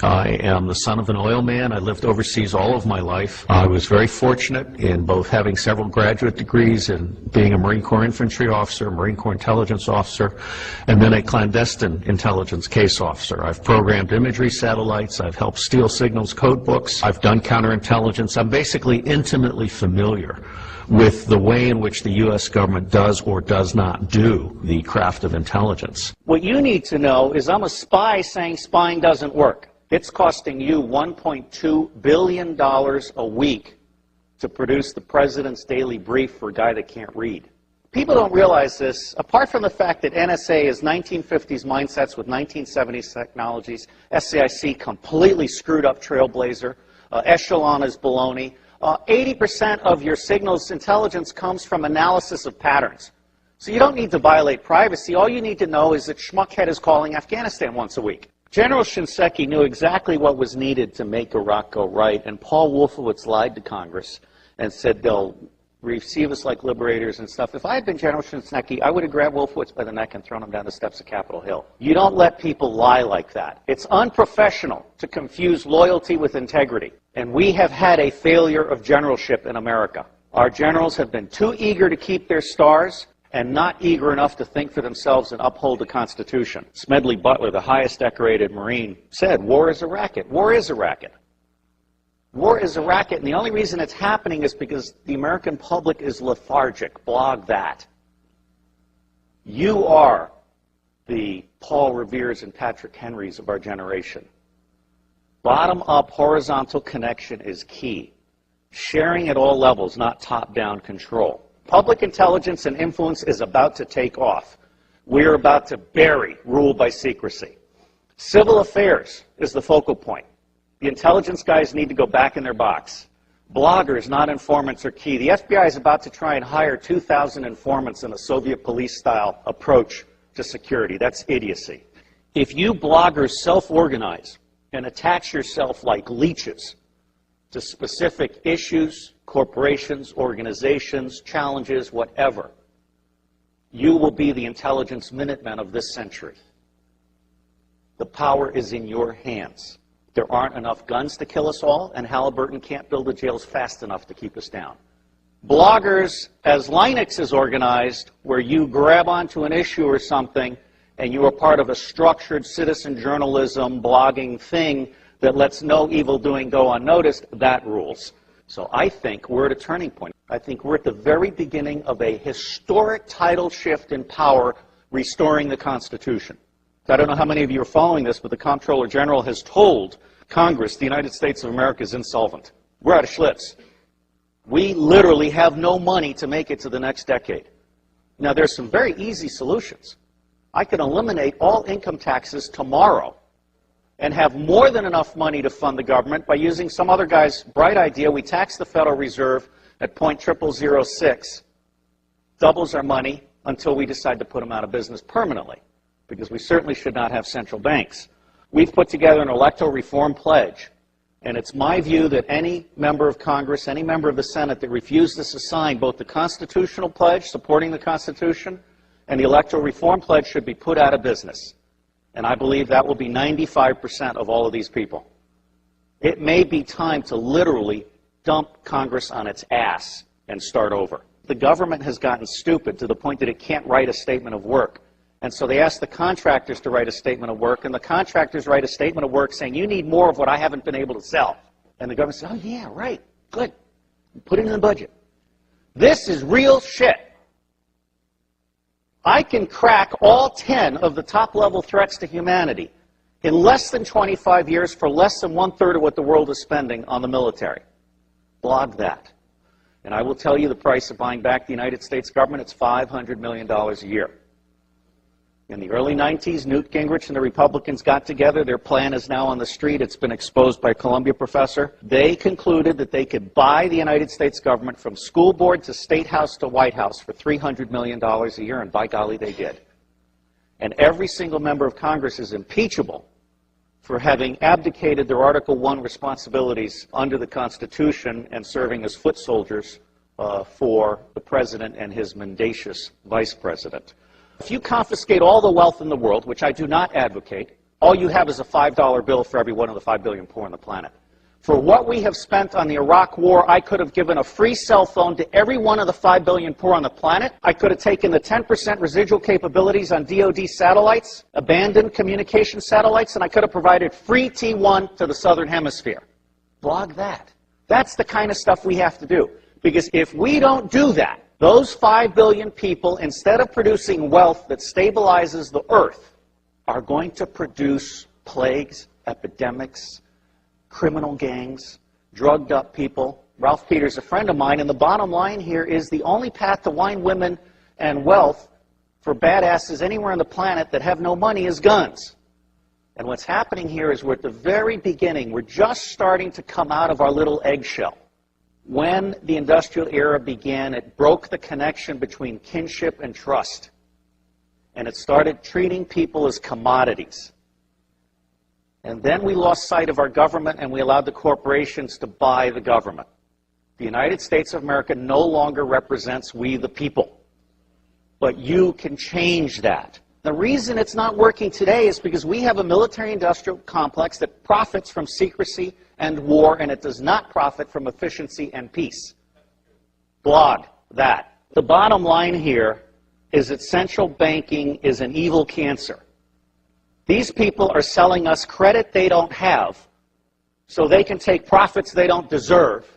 I am the son of an oil man. I lived overseas all of my life. I was very fortunate in both having several graduate degrees and being a Marine Corps infantry officer, Marine Corps intelligence officer, and then a clandestine intelligence case officer. I've programmed imagery satellites. I've helped steal signals code books. I've done counterintelligence. I'm basically intimately familiar with the way in which the U.S. government does or does not do the craft of intelligence. What you need to know is I'm a spy saying spying doesn't work. It's costing you $1.2 billion a week to produce the president's daily brief for a guy that can't read. People don't realize this. Apart from the fact that NSA is 1950s mindsets with 1970s technologies, SCIC completely screwed up Trailblazer, Echelon is baloney. 80% of your signals intelligence comes from analysis of patterns. So you don't need to violate privacy. All you need to know is that Schmuckhead is calling Afghanistan once a week. General Shinseki knew exactly what was needed to make Iraq go right, and Paul Wolfowitz lied to Congress and said they'll receive us like liberators and stuff. If I had been General Shinseki, I would have grabbed Wolfowitz by the neck and thrown him down the steps of Capitol Hill. You don't let people lie like that. It's unprofessional to confuse loyalty with integrity, and we have had a failure of generalship in America. Our generals have been too eager to keep their stars and not eager enough to think for themselves and uphold the Constitution. Smedley Butler, the highest decorated Marine, said, war is a racket. War is a racket. War is a racket, and the only reason it's happening is because the American public is lethargic. Blog that. You are the Paul Reveres and Patrick Henrys of our generation. Bottom-up horizontal connection is key. Sharing at all levels, not top-down control. Public intelligence and influence is about to take off. We're about to bury rule by secrecy. Civil affairs is the focal point. The intelligence guys need to go back in their box. Bloggers, not informants, are key. The FBI is about to try and hire 2,000 informants in a Soviet police-style approach to security. That's idiocy. If you bloggers self-organize and attach yourself like leeches to specific issues, corporations, organizations, challenges, whatever, you will be the intelligence Minutemen of this century. The power is in your hands. There aren't enough guns to kill us all, and Halliburton can't build the jails fast enough to keep us down. Bloggers, as Linux is organized, where you grab onto an issue or something, and you are part of a structured citizen journalism blogging thing that lets no evil doing go unnoticed, that rules. So I think we're at a turning point. I think we're at the very beginning of a historic tidal shift in power, restoring the Constitution. I don't know how many of you are following this, but the Comptroller General has told Congress the United States of America is insolvent. We're out of schlitz. We literally have no money to make it to the next decade. Now, there's some very easy solutions. I can eliminate all income taxes tomorrow and have more than enough money to fund the government by using some other guy's bright idea. We tax the Federal Reserve at 0.0006, doubles our money until we decide to put them out of business permanently, because we certainly should not have central banks. We've put together an electoral reform pledge, and it's my view that any member of Congress, any member of the Senate that refuses to sign both the constitutional pledge, supporting the Constitution, and the electoral reform pledge should be put out of business. And I believe that will be 95% of all of these people. It may be time to literally dump Congress on its ass and start over. The government has gotten stupid to the point that it can't write a statement of work. And so they ask the contractors to write a statement of work, and the contractors write a statement of work saying, you need more of what I haven't been able to sell. And the government says, oh yeah, right, good. Put it in the budget. This is real shit. I can crack all 10 of the top-level threats to humanity in less than 25 years for less than 1/3 of what the world is spending on the military. Blog that. And I will tell you the price of buying back the United States government. It's $500 million a year. In the early 90s, Newt Gingrich and the Republicans got together. Their plan is now on the street. It's been exposed by a Columbia professor. They concluded that they could buy the United States government from school board to State House to White House for $300 million a year, and by golly, they did. And every single member of Congress is impeachable for having abdicated their Article I responsibilities under the Constitution and serving as foot soldiers for the president and his mendacious vice president. If you confiscate all the wealth in the world, which I do not advocate, all you have is a $5 bill for every one of the 5 billion poor on the planet. For what we have spent on the Iraq War, I could have given a free cell phone to every one of the 5 billion poor on the planet. I could have taken the 10% residual capabilities on DoD satellites, abandoned communication satellites, and I could have provided free T1 to the Southern Hemisphere. Blog that. That's the kind of stuff we have to do. Because if we don't do that, those 5 billion people, instead of producing wealth that stabilizes the earth, are going to produce plagues, epidemics, criminal gangs, drugged up people. Ralph Peters, a friend of mine, and the bottom line here is the only path to wine, women, and wealth for badasses anywhere on the planet that have no money is guns. And what's happening here is we're at the very beginning. We're just starting to come out of our little eggshell. When the industrial era began, it broke the connection between kinship and trust. And it started treating people as commodities. And then we lost sight of our government and we allowed the corporations to buy the government. The United States of America no longer represents we the people. But you can change that. The reason it's not working today is because we have a military-industrial complex that profits from secrecy and war, and it does not profit from efficiency and peace. Blog that. The bottom line here is that central banking is an evil cancer. These people are selling us credit they don't have so they can take profits they don't deserve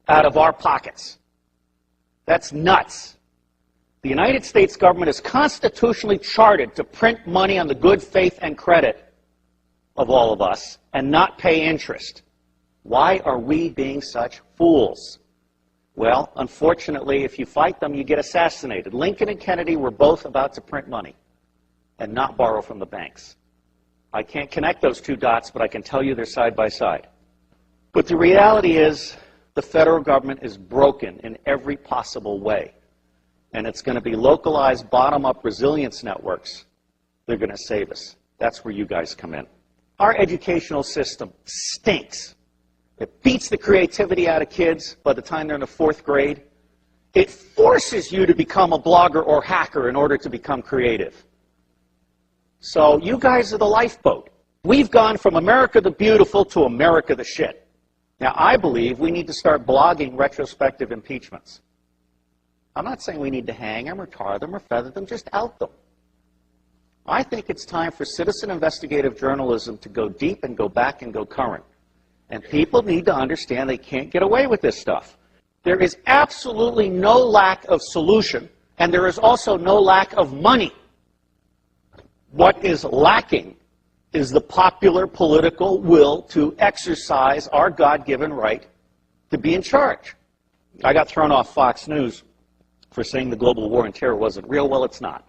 out of our pockets. That's nuts. The United States government is constitutionally chartered to print money on the good faith and credit of all of us and not pay interest. Why are we being such fools? Well, unfortunately, if you fight them, you get assassinated. Lincoln and Kennedy were both about to print money and not borrow from the banks. I can't connect those two dots, but I can tell you they're side by side. But the reality is the federal government is broken in every possible way. And it's going to be localized, bottom-up resilience networks. They're going to save us. That's where you guys come in. Our educational system stinks. It beats the creativity out of kids by the time they're in the 4th grade. It forces you to become a blogger or hacker in order to become creative. So you guys are the lifeboat. We've gone from America the Beautiful to America the Shit. Now, I believe we need to start blogging retrospective impeachments. I'm not saying we need to hang them or tar them or feather them, just out them. I think it's time for citizen investigative journalism to go deep and go back and go current. And people need to understand they can't get away with this stuff. There is absolutely no lack of solution, and there is also no lack of money. What is lacking is the popular political will to exercise our God-given right to be in charge. I got thrown off Fox News for saying the global war on terror wasn't real. Well, it's not.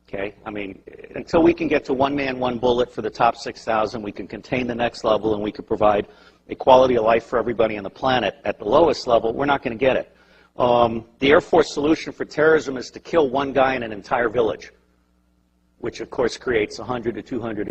Okay? I mean, until we can get to one man, one bullet for the top 6,000, we can contain the next level, and we can provide a quality of life for everybody on the planet at the lowest level, we're not going to get it. The Air Force solution for terrorism is to kill one guy in an entire village, which, of course, creates 100 to 200